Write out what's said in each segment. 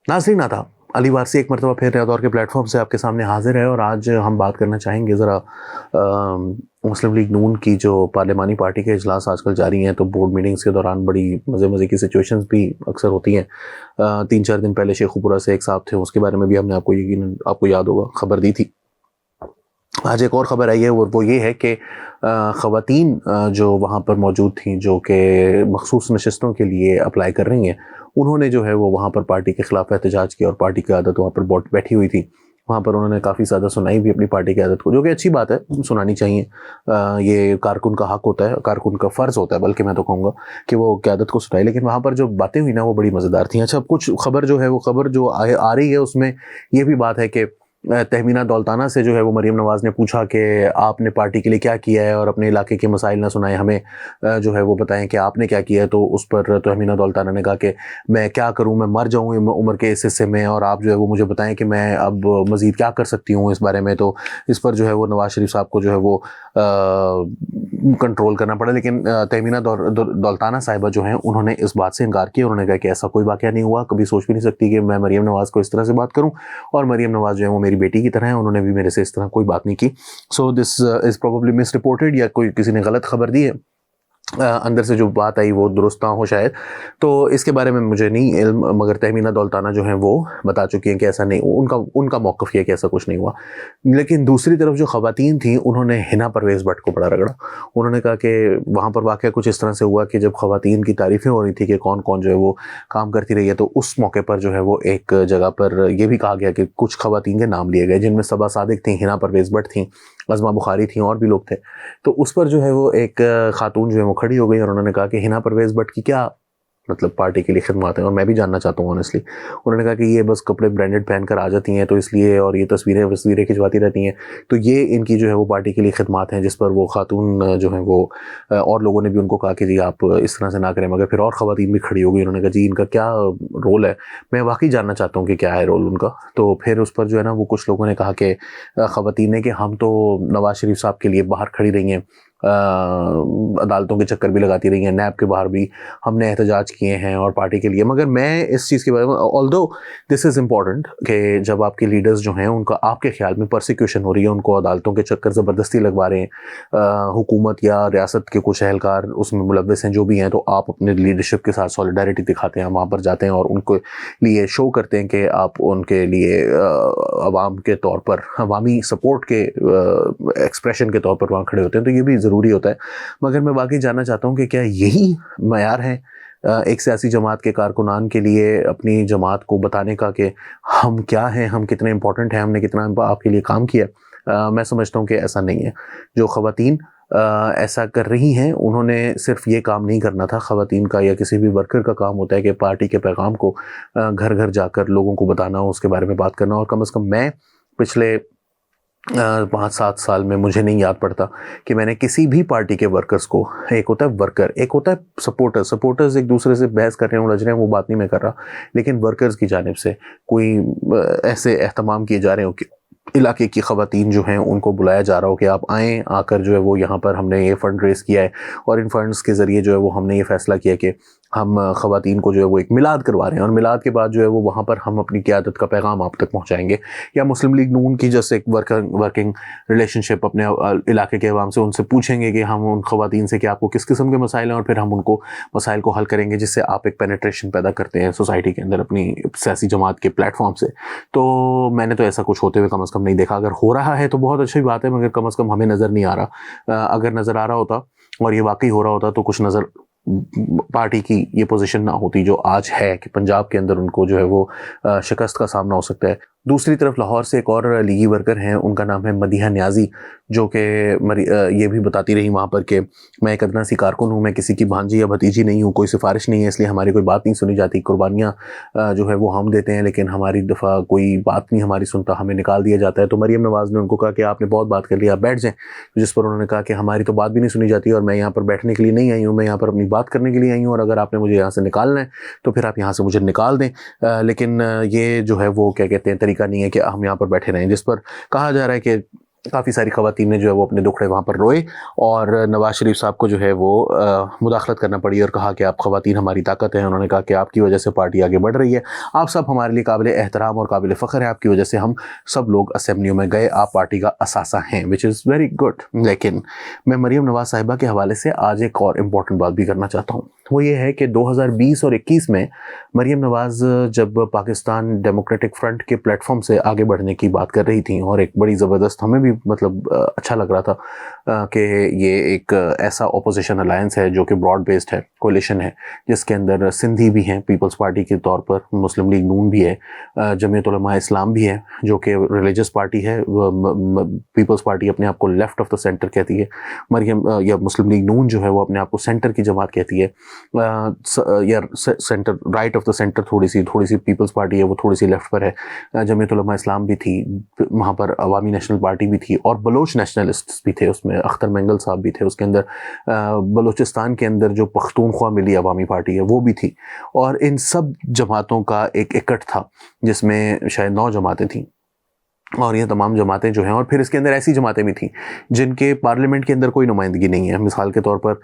नाज़रीन आदाब, अली वारसी एक मरतबा फिर नया दौर के प्लेटफॉर्म से आपके सामने हाजिर है और आज हम बात करना चाहेंगे ज़रा मुस्लिम लीग नून की जो पार्लिमानी पार्टी के इजलास आजकल जारी हैं, तो बोर्ड मीटिंग्स के दौरान बड़ी मज़े की सिचुएशंस भी अक्सर होती हैं। 3-4 दिन पहले शेखुपुरा से एक साहब थे, उसके बारे में भी हमने आपको याद होगा खबर दी थी। आज एक और ख़बर आई है और वो ये है कि ख़वातीन जो वहाँ पर मौजूद थीं, जो कि मखसूस नशस्तों के लिए अप्लाई कर रही हैं, उन्होंने जो है वो वहाँ पर पार्टी के ख़िलाफ़ एहतजाज किया और पार्टी की क़यादत वहाँ पर बैठी हुई थी। वहाँ पर उन्होंने काफ़ी ज़्यादा सुनाई भी अपनी पार्टी की क़यादत को, जो कि अच्छी बात है, सुनानी चाहिए। ये कारकुन का हक़ होता है, कारकुन का फ़र्ज़ होता है, बल्कि मैं तो कहूँगा कि वो क़यादत को सुनाए। लेकिन वहाँ पर जो बातें हुई ना, वो बड़ी मज़ेदार थी। अच्छा, कुछ ख़बर जो है वो ख़बर जो आ रही है उसमें ये भी बात है कि तहमीना दौलताना से जो है वो मरीम नवाज़ ने पूछा कि आपने पार्टी के लिए क्या किया है और अपने इलाके के मसाइल ना सुनाएं, हमें जो है वो बताएं कि आपने क्या किया है। तो उस पर तहमीना दौलताना ने कहा कि मैं क्या करूं, मैं मर जाऊं उम्र के इस हिस्से में, और आप जो है वो मुझे बताएं कि मैं अब मज़ीद क्या कर सकती हूँ इस बारे में। तो इस पर जो है वो नवाज़ शरीफ साहब को जो है वो कंट्रोल करना पड़ा। लेकिन तहमीना दौलताना साहिबा जो हैं उन्होंने इस बात से इनकार किया। उन्होंने कहा कि ऐसा कोई वाक़या नहीं हुआ, कभी सोच भी नहीं सकती कि मैं मरीम नवाज़ को इस तरह से बात करूं, और मरीम नवाज़ जो है वो मेरी बेटी की तरह है, उन्होंने भी मेरे से इस तरह कोई बात नहीं की। So this is probably miss reported, या कोई किसी ने गलत खबर दी है। अंदर से जो बात आई वो दुरुस्त ना हो शायद, तो इसके बारे में मुझे नहीं इल्म, मगर तहमीना दौलताना जो हैं वो बता चुकी हैं कि ऐसा नहीं, उनका मौक़िफ़ ये है कि ऐसा कुछ नहीं हुआ। लेकिन दूसरी तरफ जो ख़वातीन थीं, उन्होंने हिना परवेज़ भट्ट को बड़ा रगड़ा। उन्होंने कहा कि वहाँ पर वाक़या कुछ इस तरह से हुआ कि जब ख़वातीन की तारीफ़ें हो रही थी कि कौन-कौन जो है वो काम करती रही है, तो उस मौके पर जो है वो एक जगह पर ये भी कहा गया कि कुछ ख़वातीन के नाम लिए गए, जिनमें सबा सादिक थीं, हिना परवेज़ भट्ट थीं, अज़मा बुखारी थी, और भी लोग थे। तो उस पर जो है वो एक खातून जो है वो खड़ी हो गई और उन्होंने कहा कि हिना परवेज़ भट्ट की क्या मतलब पार्टी के लिए खिदमत है, और मैं भी जानना चाहता हूँ ऑनेस्टली। उन्होंने कहा कि ये बस कपड़े ब्रांडेड पहनकर आ जाती हैं तो इसलिए, और ये तस्वीरें खिंचवाती रहती हैं, तो ये इनकी जो है वो पार्टी के लिए खिदमत हैं। जिस पर वो खातून जो है वो और लोगों ने भी उनको कहा कि जी आप इस तरह से ना करें, मगर फिर और ख़वातीन भी खड़ी हो गई। उन्होंने कहा जी इनका क्या रोल है, मैं वाकई जानना चाहता हूँ कि क्या है रोल उनका। तो फिर उस पर जो है ना वो कुछ लोगों ने कहा कि ख़वातीन ने कि हम तो नवाज़ शरीफ साहब के लिए बाहर खड़ी रही हैं, अदालतों के चक्कर भी लगाती रही हैं, नैब के बाहर भी हमने एहतजाज किए हैं और पार्टी के लिए। मगर मैं इस चीज़ के बारे में, ऑल्दो दिस इज़ इम्पॉर्टेंट कि जब आपके लीडर्स जो हैं उनका आपके ख्याल में परसिक्यूशन हो रही है, उनको अदालतों के चक्कर ज़बरदस्ती लगवा रहे हैं, हुकूमत या रियासत के कुछ अहलकार उसमें मुलव्वस हैं जो भी हैं, तो आप अपने लीडरशिप के साथ सॉलिडारिटी दिखाते हैं, वहाँ पर जाते हैं और उनको लिए शो करते हैं कि आप उनके लिए अवाम के तौर पर, अवामी सपोर्ट के एक्सप्रेशन के तौर पर वहाँ खड़े होते हैं, तो ये भी ज़रूरी होता है। मगर मैं वाकई जानना चाहता हूँ कि क्या यही मयार है एक सियासी जमात के कारकुनान के लिए अपनी जमात को बताने का कि हम क्या हैं, हम कितने इंपॉर्टेंट हैं, हमने कितना आपके लिए काम किया। मैं समझता हूँ कि ऐसा नहीं है। जो ख़वातीन ऐसा कर रही हैं, उन्होंने सिर्फ ये काम नहीं करना था। ख़वातीन का या किसी भी वर्कर का काम होता है कि पार्टी के पैगाम को घर घर जाकर लोगों को बताना, उसके बारे में बात करना। और कम से कम मैं पिछले 5-7 साल में मुझे नहीं याद पड़ता कि मैंने किसी भी पार्टी के वर्कर्स को, एक होता है वर्कर, एक होता है सपोर्टर्स एक दूसरे से बहस कर रहे हैं, उलझ रहे हैं, वो बात नहीं मैं कर रहा, लेकिन वर्कर्स की जानिब से कोई ऐसे एहतमाम किए जा रहे हो कि इलाके की ख़वातीन जो हैं उनको बुलाया जा रहा हो कि आप आएँ, आकर जो है वो यहाँ पर हमने ये फ़ंड रेज़ किया है और इन फ़ंड्स के ज़रिए जो है वो हमने ये फ़ैसला किया कि हम ख़वातीन को जो है वो एक मिलाद करवा रहे हैं, और मिलाद के बाद जो है वो वहाँ पर हम अपनी क़यादत का पैगाम आप तक पहुँचाएँगे। या मुस्लिम लीग नून की जैसे एक वर्किंग रिलेशनशिप अपने इलाके के अवाम से, उनसे पूछेंगे कि हम उन ख़वातीन से कि आपको किस किस्म के मसाइल हैं, और फिर हम उनको मसाइल को हल करेंगे, जिससे आप एक पेनिट्रेशन पैदा करते हैं सोसाइटी के अंदर अपनी सियासी जमात के प्लेटफॉर्म से। तो मैंने तो ऐसा कुछ होते हुए कम अज़ कम नहीं देखा। अगर हो रहा है तो बहुत अच्छी बात है, मगर कम अज़ कम हमें नज़र नहीं आ रहा। अगर नज़र आ रहा होता और ये वाकई हो रहा होता तो कुछ नज़र पार्टी की ये पोजीशन ना होती जो आज है कि पंजाब के अंदर उनको जो है वो शिकस्त का सामना हो सकता है। दूसरी तरफ लाहौर से एक और लीगी वर्कर हैं, उनका नाम है मदीहा न्याजी, जो कि ये भी बताती रही वहाँ पर कि मैं एक अदना सी कारकुन हूँ, मैं किसी की भांजी या भतीजी नहीं हूँ, कोई सिफारिश नहीं है, इसलिए हमारी कोई बात नहीं सुनी जाती। कुर्बानियाँ जो है वो हम देते हैं, लेकिन हमारी दफ़ा कोई बात नहीं हमारी सुनता, हमें निकाल दिया जाता है। तो मरीम नवाज़ ने उनको कहा कि आपने बहुत बात कर ली, आप बैठ जाएँ। जिस पर उन्होंने कहा कि हमारी तो बात भी नहीं सुनी जाती, और मैं यहाँ पर बैठने के लिए नहीं आई हूँ, मैं यहाँ पर अपनी बात करने के लिए आई हूँ, और अगर आपने मुझे यहाँ से निकालना है तो फिर आप यहाँ से मुझे निकाल दें। लेकिन ये जो है वो क्या कहते हैं तरीका नहीं है कि हम यहाँ पर बैठे रहें। जिस पर कहा जा रहा है कि काफ़ी सारी ख़वातीन ने जो है वो अपने दुखड़े वहाँ पर रोए और नवाज़ शरीफ साहब को जो है वो मुदाखलत करना पड़ी और कहा कि आप ख़वातीन हमारी ताकत हैं। उन्होंने कहा कि आपकी वजह से पार्टी आगे बढ़ रही है, आप सब हमारे लिए काबिल एहतराम और काबिल फ़ख्र हैं, आपकी वजह से हम सब लोग असेंबलियों में गए, आप पार्टी का असासा हैं, विच इज़ वेरी गुड। लेकिन मैं मरीम नवाज़ साहिबा के हवाले से आज एक और इम्पॉर्टेंट बात भी करना चाहता हूँ। वो ये है कि 2020 और 21 में मरीम नवाज़ जब पाकिस्तान डेमोक्रेटिक फ्रंट के प्लेटफॉर्म से आगे बढ़ने की बात कर रही थी और एक बड़ी ज़बरदस्त, हमें भी मतलब अच्छा लग रहा था कि ये एक ऐसा अपोजिशन अलायंस है जो कि ब्रॉड बेस्ड है, कोलिशन है, जिसके अंदर सिंधी भी हैं पीपल्स पार्टी के तौर पर, मुस्लिम लीग नून भी है, जमीयत उलमा इस्लाम भी है जो कि रिलीजियस पार्टी है। पीपल्स पार्टी अपने आप को लेफ्ट ऑफ द सेंटर कहती है, मरियम या मुस्लिम लीग नून जो है वो अपने आप को सेंटर की जमात कहती है, या centre right of the centre थोड़ी सी पीपल्स पार्टी है वो थोड़ी सी लेफ्ट पर है। जमीयत उलमा इस्लाम भी थी वहाँ पर, अवामी नेशनल पार्टी भी थी और बलोच नेशनलिस्ट्स भी थे उसमें, अख्तर मेंगल साहब भी थे उसके अंदर, बलोचिस्तान के अंदर जो पख्तूनख्वा मिली अवामी पार्टी है वो भी थी। और इन सब जमातों का एक इकट्ठ था जिसमें शायद 9 जमातें थीं और ये तमाम जमातें जो हैं, और फिर इसके अंदर ऐसी जमातें भी थीं जिनके पार्लियामेंट के अंदर कोई नुमाइंदगी नहीं है, मिसाल के तौर पर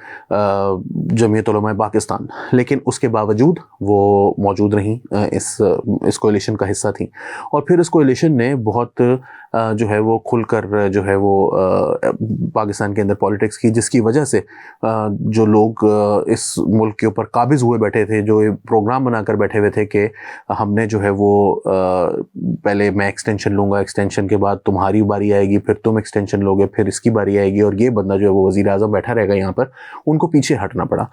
जमीयत उलमा पाकिस्तान, लेकिन उसके बावजूद वो मौजूद रहीं, इस कोalition का हिस्सा थी। और फिर इस कोalition ने बहुत जो है वो खुलकर जो है वो पाकिस्तान के अंदर पॉलिटिक्स की, जिसकी वजह से जो लोग इस मुल्क के ऊपर काबिज हुए बैठे थे, जो ये प्रोग्राम बनाकर बैठे हुए थे कि हमने जो है वो पहले मैं एक्सटेंशन लूँगा, एक्सटेंशन के बाद तुम्हारी बारी आएगी, फिर तुम एक्सटेंशन लोगे, फिर इसकी बारी आएगी और ये बंदा जो है वो वज़ीर आज़म बैठा रहेगा यहाँ पर, उनको पीछे हटना पड़ा।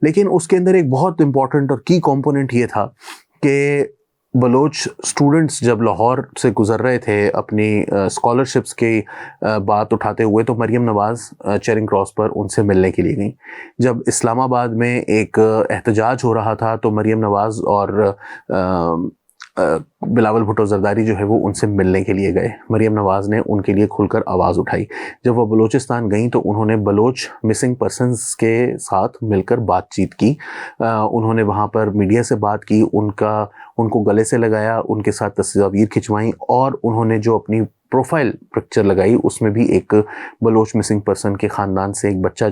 लेकिन उसके अंदर एक बहुत इंपॉर्टेंट और की कंपोनेंट ये था कि बलोच स्टूडेंट्स जब लाहौर से गुज़र रहे थे अपनी स्कॉलरशिप्स की बात उठाते हुए, तो मरीम नवाज़ चेरिंग क्रॉस पर उनसे मिलने के लिए गई। जब इस्लामाबाद में एक एहतजाज हो रहा था तो मरीम नवाज़ और बिलावल भुट्टो जरदारी जो है वो उनसे मिलने के लिए गए। मरीम नवाज़ ने उनके लिए खुलकर आवाज़ उठाई। जब वो बलूचिस्तान गई तो उन्होंने बलोच मिसिंग पर्सनस के साथ मिलकर बातचीत की, उन्होंने वहाँ पर मीडिया से बात की, उनको गले से लगाया, उनके साथ तस्वीर खिंचवाई और उन्होंने जो अपनी प्रोफाइल पिक्चर लगाई उसमें भी एक बलोच मिसिंग पर्सन के ख़ानदान से एक बच्ची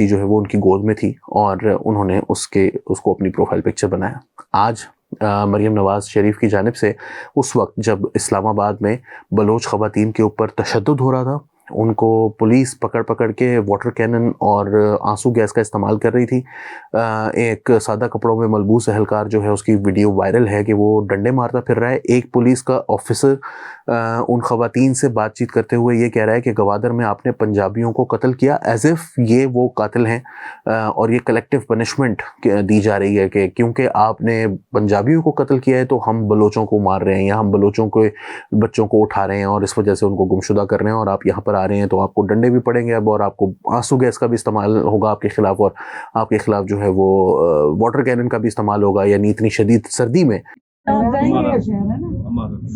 जो है वो उनकी गोद में थी और उन्होंने उसको अपनी प्रोफाइल पिक्चर बनाया। आज मरीम नवाज़ शरीफ की जानिब से उस वक्त जब इस्लामाबाद में बलोच ख़वातीन के ऊपर तशद्दुद हो रहा था, उनको पुलिस पकड़ के वाटर कैनन और आंसू गैस का इस्तेमाल कर रही थी। एक सादा कपड़ों में मलबूस एहलकार जो है उसकी वीडियो वायरल है कि वो डंडे मारता फिर रहा है। एक पुलिस का ऑफिसर उन ख़वातीन से बातचीत करते हुए ये कह रहा है कि गवादर में आपने पंजाबियों को कत्ल किया, एज इफ़ ये वो कातिल हैं और ये कलेक्टिव पनिशमेंट दी जा रही है कि क्योंकि आपने पंजाबियों को कत्ल किया है तो हम बलोचों को मार रहे हैं या हम बलोचों के बच्चों को उठा रहे हैं और इस वजह से उनको गुमशुदा कर रहे हैं और आप यहाँ पर आ रहे हैं तो आपको डंडे भी पड़ेंगे अब और आपको आंसू गैस का भी इस्तेमाल होगा आपके खिलाफ और आपके खिलाफ जो है वो वाटर कैनन का भी इस्तेमाल होगा, यानी इतनी शदीद सर्दी में।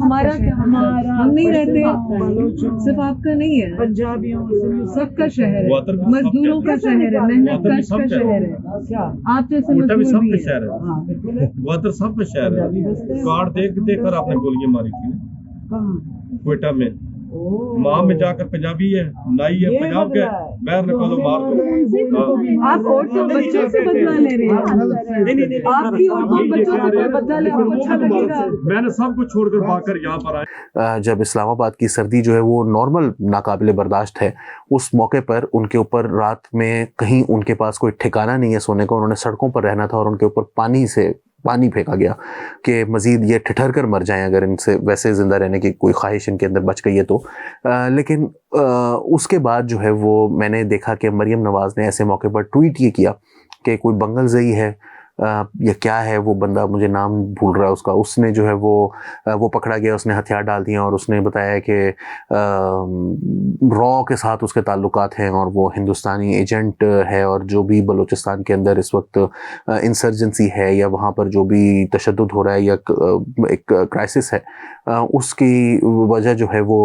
हमारा हम नहीं रहते, सिर्फ आपका नहीं है, पंजाबियों सबका शहर है, मजदूरों का शहर है, मेहनत कश का शहर है, आप जैसे मजदूर भी है। ग्वादर सबका शहर है। कार्ड देख कर आपने गोलियां मारी थी क्वेटा में, माँ में जाकर पंजाबी है, नाई है पंजाब के, बैर निकालो मार दो। आप औरतों बच्चों से बदला ले रहे हैं, आपकी औरतों बच्चों से कोई बदला ले आपको अच्छा लगेगा? मैंने सब कुछ छोड़कर भागकर यहाँ पर आया। जब इस्लामाबाद की सर्दी जो है वो नॉर्मल नाकाबिले बर्दाश्त है, उस मौके पर उनके ऊपर रात में कहीं उनके पास कोई ठिकाना नहीं है सोने का, उन्होंने सड़कों पर रहना था और उनके ऊपर पानी फेंका गया कि मज़ीद ये ठिठर कर मर जाएं अगर इनसे वैसे ज़िंदा रहने की कोई ख्वाहिश इनके अंदर बच गई है तो। लेकिन उसके बाद जो है वो मैंने देखा कि मरीम नवाज़ ने ऐसे मौके पर ट्वीट ये किया कि कोई बंगलज़ई है या क्या है वो बंदा, मुझे नाम भूल रहा है उसका, उसने जो है वो पकड़ा गया, उसने हथियार डाल दिए और उसने बताया कि रॉ के साथ उसके ताल्लुकात हैं और वो हिंदुस्तानी एजेंट है और जो भी बलूचिस्तान के अंदर इस वक्त इंसर्जेंसी है या वहाँ पर जो भी तशद्दुद हो रहा है या एक क्राइसिस है उसकी वजह जो है वो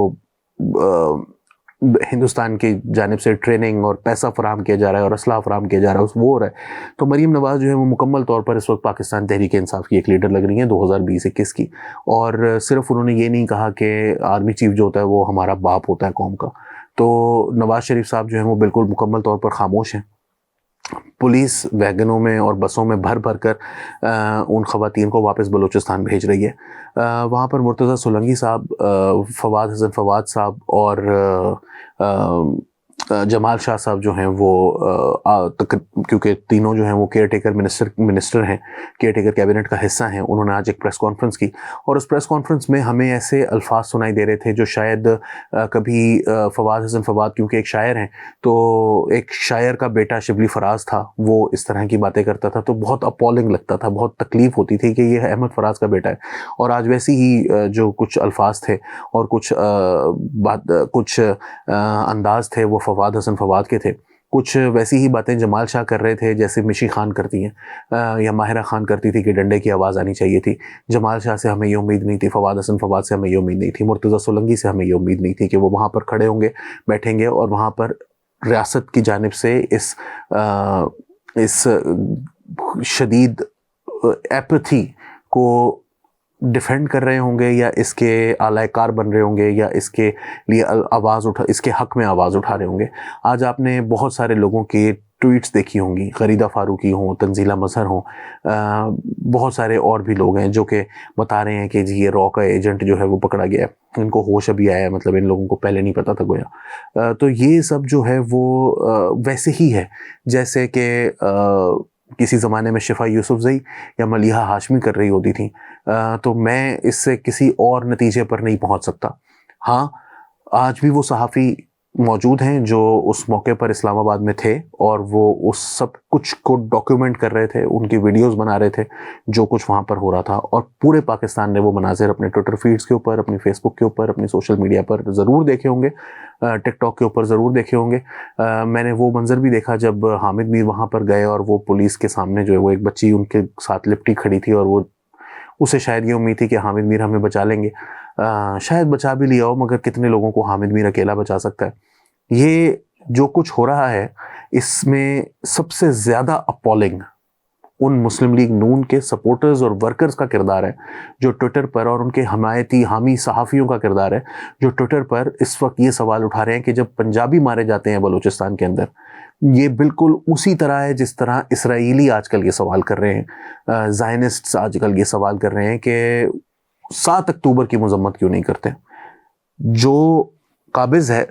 ہندوستان کی جانب سے ٹریننگ اور پیسہ فراہم کیا جا رہا ہے اور اسلحہ فراہم کیا جا رہا ہے وہ ہو رہا ہے. تو مریم نواز جو ہے وہ مکمل طور پر اس وقت پاکستان تحریک انصاف کی ایک لیڈر لگ رہی ہیں 2020-21 کی. اور صرف انہوں نے یہ نہیں کہا کہ آرمی چیف جو ہوتا ہے وہ ہمارا باپ ہوتا ہے قوم کا. تو نواز شریف صاحب جو ہیں وہ بالکل مکمل طور پر خاموش ہیں. پولیس ویگنوں میں اور بسوں میں بھر بھر کر ان خواتین کو واپس بلوچستان بھیج رہی ہے. وہاں پر مرتضیٰ سولنگی صاحب، فواد حسن فواد صاحب اور جمال شاہ صاحب جو ہیں وہ کیونکہ تینوں جو ہیں وہ کیئر ٹیکر منسٹر ہیں، کیئر ٹیکر کیبنٹ کا حصہ ہیں، انہوں نے آج ایک پریس کانفرنس کی. اور اس پریس کانفرنس میں ہمیں ایسے الفاظ سنائی دے رہے تھے جو شاید کبھی فواد حسن فواد کیونکہ ایک شاعر ہیں، تو ایک شاعر کا بیٹا شبلی فراز تھا، وہ اس طرح کی باتیں کرتا تھا تو بہت اپولنگ لگتا تھا، بہت تکلیف ہوتی تھی کہ یہ احمد فراز کا بیٹا ہے. اور آج ویسی ہی جو کچھ الفاظ تھے اور کچھ انداز تھے وہ فواد حسن فواد کے تھے. کچھ ویسی ہی باتیں جمال شاہ کر رہے تھے جیسے مشی خان کرتی ہیں یا ماہرہ خان کرتی تھی کہ ڈنڈے کی آواز آنی چاہیے تھی. جمال شاہ سے ہمیں یہ امید نہیں تھی، فواد حسن فواد سے ہمیں یہ امید نہیں تھی، مرتضیٰ سولنگی سے ہمیں یہ امید نہیں تھی کہ وہ وہاں پر کھڑے ہوں گے، بیٹھیں گے اور وہاں پر ریاست کی جانب سے اس شدید ایپتھی کو ڈیفینڈ کر رہے ہوں گے یا اس کے اعلی کار بن رہے ہوں گے یا اس کے لیے اس کے حق میں آواز اٹھا رہے ہوں گے. آج آپ نے بہت سارے لوگوں کی ٹویٹس دیکھی ہوں گی، غریدہ فاروقی ہوں، تنزیلہ مظہر ہوں، بہت سارے اور بھی لوگ ہیں جو کہ بتا رہے ہیں کہ جی یہ را کا ایجنٹ جو ہے وہ پکڑا گیا ہے، ان کو ہوش ابھی آیا ہے، مطلب ان لوگوں کو پہلے نہیں پتا تھا گویا. تو یہ سب جو ہے وہ ویسے ہی ہے جیسے کہ کسی زمانے میں شفا یوسف زئی یا ملیحہ ہاشمی کر رہی ہوتی تھیں. تو میں اس سے کسی اور نتیجے پر نہیں پہنچ سکتا. ہاں آج بھی وہ صحافی موجود ہیں جو اس موقع پر اسلام آباد میں تھے اور وہ اس سب کچھ کو ڈاکیومنٹ کر رہے تھے، ان کی ویڈیوز بنا رہے تھے جو کچھ وہاں پر ہو رہا تھا. اور پورے پاکستان نے وہ مناظر اپنے ٹویٹر فیڈز کے اوپر، اپنی فیس بک کے اوپر، اپنی سوشل میڈیا پر ضرور دیکھے ہوں گے، ٹک ٹاک کے اوپر ضرور دیکھے ہوں گے. میں نے وہ منظر بھی دیکھا جب حامد میر وہاں پر گئے اور وہ پولیس کے سامنے جو ہے وہ ایک بچی ان کے ساتھ لپٹی کھڑی تھی اور وہ اسے شاید یہ امید تھی کہ حامد میر ہمیں بچا لیں گے. شاید بچا بھی لیا ہو، مگر کتنے لوگوں کو حامد میر اکیلا بچا سکتا ہے. یہ جو کچھ ہو رہا ہے اس میں سب سے زیادہ اپولنگ ان مسلم لیگ نون کے سپورٹرز اور ورکرز کا کردار ہے جو ٹویٹر پر، اور ان کے حمایتی حامی صحافیوں کا کردار ہے جو ٹویٹر پر اس وقت یہ سوال اٹھا رہے ہیں کہ جب پنجابی مارے جاتے ہیں بلوچستان کے اندر، یہ بالکل اسی طرح ہے جس طرح اسرائیلی آج کل یہ سوال کر رہے ہیں، زائنسٹس آج کل یہ سوال کر رہے ہیں کہ 7 اکتوبر کی مذمت کیوں نہیں کرتے. جو قابض ہے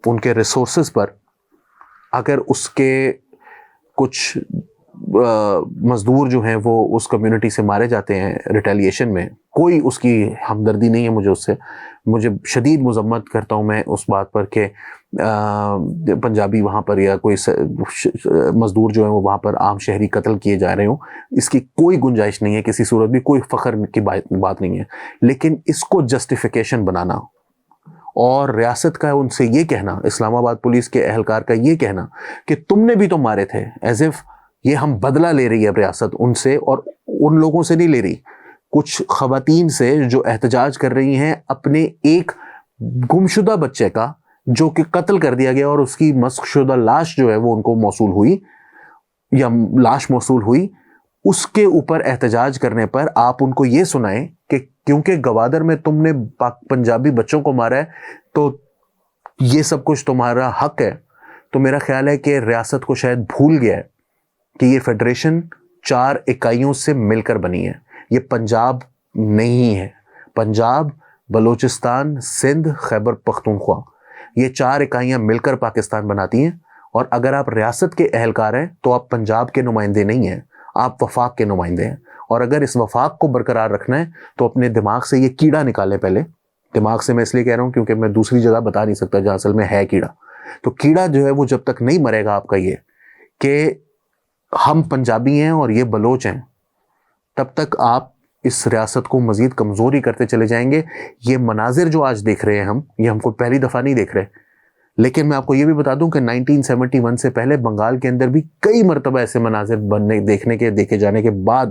ان کے ریسورسز پر، اگر اس کے کچھ مزدور جو ہیں وہ اس کمیونٹی سے مارے جاتے ہیں ریٹیلیشن میں، کوئی اس کی ہمدردی نہیں ہے مجھے اس سے. مجھے شدید مذمت کرتا ہوں میں اس بات پر کہ پنجابی وہاں پر یا کوئی مزدور جو ہیں وہ وہاں پر عام شہری قتل کیے جا رہے ہوں. اس کی کوئی گنجائش نہیں ہے کسی صورت بھی، کوئی فخر کی بات نہیں ہے. لیکن اس کو جسٹیفیکیشن بنانا اور ریاست کا ان سے یہ کہنا، اسلام آباد پولیس کے اہلکار کا یہ کہنا کہ تم نے بھی تو مارے تھے، ایز اف یہ ہم بدلہ لے رہی ہے ریاست ان سے، اور ان لوگوں سے نہیں لے رہی، کچھ خواتین سے جو احتجاج کر رہی ہیں اپنے ایک گمشدہ بچے کا جو کہ قتل کر دیا گیا اور اس کی مسخ شدہ لاش جو ہے وہ ان کو موصول ہوئی یا لاش موصول ہوئی، اس کے اوپر احتجاج کرنے پر آپ ان کو یہ سنائیں کہ کیونکہ گوادر میں تم نے پنجابی بچوں کو مارا ہے تو یہ سب کچھ تمہارا حق ہے. تو میرا خیال ہے کہ ریاست کو شاید بھول گیا ہے کہ یہ فیڈریشن 4 اکائیوں سے مل کر بنی ہے، یہ پنجاب نہیں ہے. پنجاب، بلوچستان، سندھ، خیبر پختونخوا، یہ 4 اکائیاں مل کر پاکستان بناتی ہیں. اور اگر آپ ریاست کے اہلکار ہیں تو آپ پنجاب کے نمائندے نہیں ہیں، آپ وفاق کے نمائندے ہیں. اور اگر اس وفاق کو برقرار رکھنا ہے تو اپنے دماغ سے یہ کیڑا نکالیں. پہلے دماغ سے میں اس لیے کہہ رہا ہوں کیونکہ میں دوسری جگہ بتا نہیں سکتا جہاں اصل میں ہے کیڑا. تو کیڑا جو ہے وہ جب تک نہیں مرے گا آپ کا یہ کہ ہم پنجابی ہیں اور یہ بلوچ ہیں، تب تک آپ اس ریاست کو مزید کمزوری کرتے چلے جائیں گے. یہ مناظر جو آج دیکھ رہے ہیں ہم، یہ ہم کو پہلی دفعہ نہیں دیکھ رہے. لیکن میں آپ کو یہ بھی بتا دوں کہ 1971 سے پہلے بنگال کے اندر بھی کئی مرتبہ ایسے مناظر دیکھے جانے کے بعد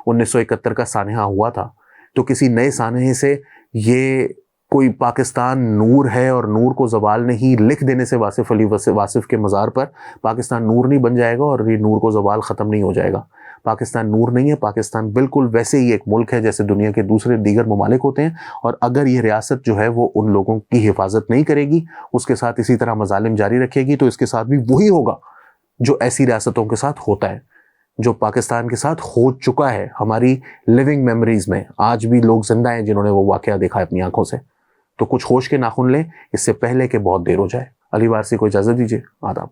1971 کا سانحہ ہوا تھا. تو کسی نئے سانحے سے یہ کوئی پاکستان نور ہے اور نور کو زوال نہیں لکھ دینے سے واصف علی واصف کے مزار پر پاکستان نور نہیں بن جائے گا اور یہ نور کو زوال ختم نہیں ہو جائے گا. پاکستان نور نہیں ہے. پاکستان بالکل ویسے ہی ایک ملک ہے جیسے دنیا کے دوسرے دیگر ممالک ہوتے ہیں, اور اگر یہ ریاست جو ہے وہ ان لوگوں کی حفاظت نہیں کرے گی, اس کے ساتھ اسی طرح مظالم جاری رکھے گی, تو اس کے ساتھ بھی وہی ہوگا جو ایسی ریاستوں کے ساتھ ہوتا ہے, جو پاکستان کے ساتھ ہو چکا ہے ہماری لیونگ میموریز میں. آج بھی لوگ زندہ ہیں جنہوں نے وہ واقعہ دیکھا ہے اپنی آنکھوں سے. تو کچھ ہوش کے ناخن لیں اس سے پہلے کہ بہت دیر ہو جائے. علی وارثی کو اجازت دیجیے. آداب.